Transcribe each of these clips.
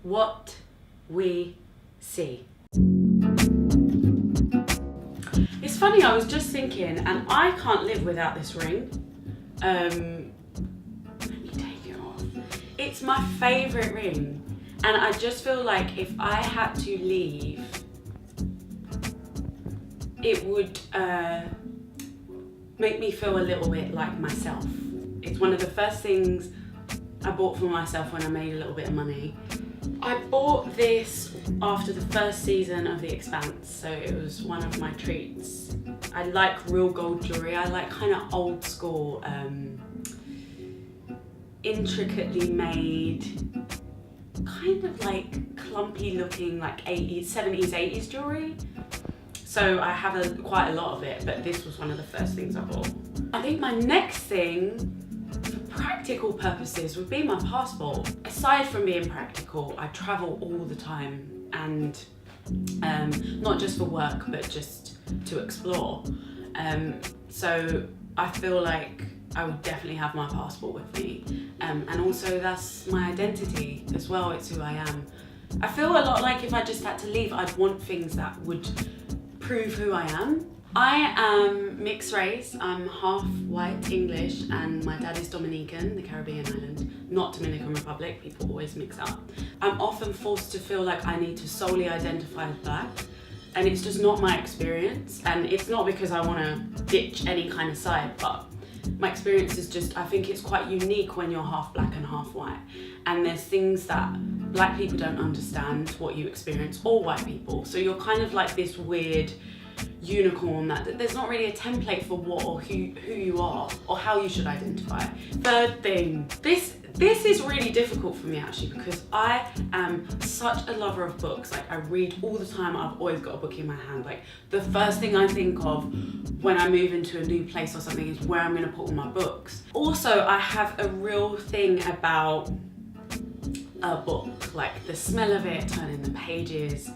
what we see. It's funny, I was just thinking, and I can't live without this ring. Let me take it off. It's my favourite ring, and I just feel like if I had to leave, it would make me feel a little bit like myself. It's one of the first things I bought for myself when I made a little bit of money. I bought this after the first season of The Expanse, so it was one of my treats. I like real gold jewellery. I like kind of old school, intricately made, kind of like clumpy looking, like 80s, 70s, 80s jewellery. So I have quite a lot of it, but this was one of the first things I bought. I think my next thing, for practical purposes, would be my passport. Aside from being practical, I travel all the time, and not just for work, but just to explore. So I feel like I would definitely have my passport with me. And also that's my identity as well, it's who I am. I feel a lot like if I just had to leave, I'd want things that would prove who I am. I am mixed race. I'm half white English, and my dad is Dominican, the Caribbean island, not Dominican Republic. People always mix up. I'm often forced to feel like I need to solely identify as black, and it's just not my experience. And it's not because I want to ditch any kind of side, but my experience is just, I think it's quite unique when you're half black and half white. And there's things that black people don't understand what you experience, or white people. So you're kind of like this weird unicorn that there's not really a template for what or who you are or how you should identify. Third thing, this is really difficult for me actually, because I am such a lover of books. Like, I read all the time. I've always got a book in my hand. Like, the first thing I think of when I move into a new place or something is where I'm going to put all my books. Also, I have a real thing about a book, like the smell of it, turning the pages.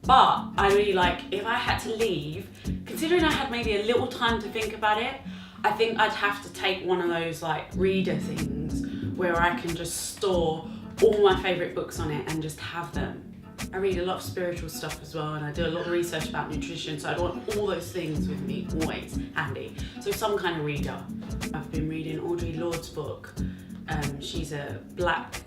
But I really like, if I had to leave, considering I had maybe a little time to think about it, I think I'd have to take one of those like reader things where I can just store all my favourite books on it and just have them. I read a lot of spiritual stuff as well, and I do a lot of research about nutrition, so I'd want all those things with me, always handy. So some kind of reader. I've been reading Audre Lorde's book. She's a black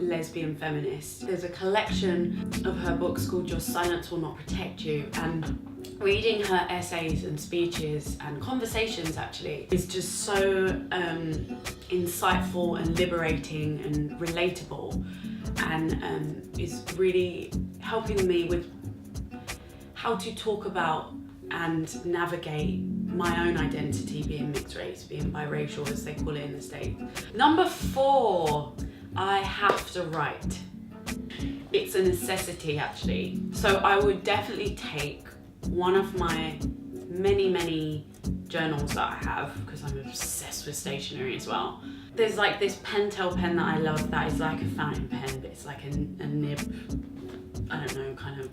lesbian feminist. There's a collection of her books called Your Silence Will Not Protect You, and reading her essays and speeches and conversations actually is just so insightful and liberating and relatable, and is really helping me with how to talk about and navigate my own identity, being mixed race, being biracial as they call it in the States. Number 4, I have to write. It's a necessity actually. So I would definitely take one of my many journals that I have, because I'm obsessed with stationery as well. There's like this Pentel pen that I love that is like a fountain pen, but it's like a nib, I don't know, kind of,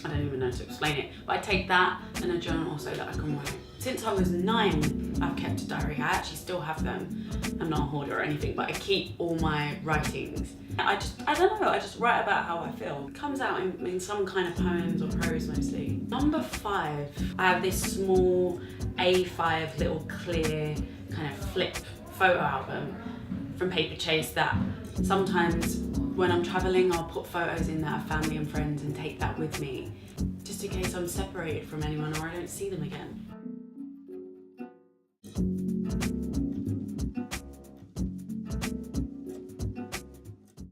I don't even know how to explain it. But I take that and a journal so that I can write. Since I was 9, I've kept a diary. I actually still have them. I'm not a hoarder or anything, but I keep all my writings. I don't know, I just write about how I feel. It comes out in some kind of poems or prose mostly. Number 5, I have this small A5 little clear kind of flip photo album from Paper Chase that sometimes when I'm traveling, I'll put photos in that of family and friends and take that with me, just in case I'm separated from anyone or I don't see them again.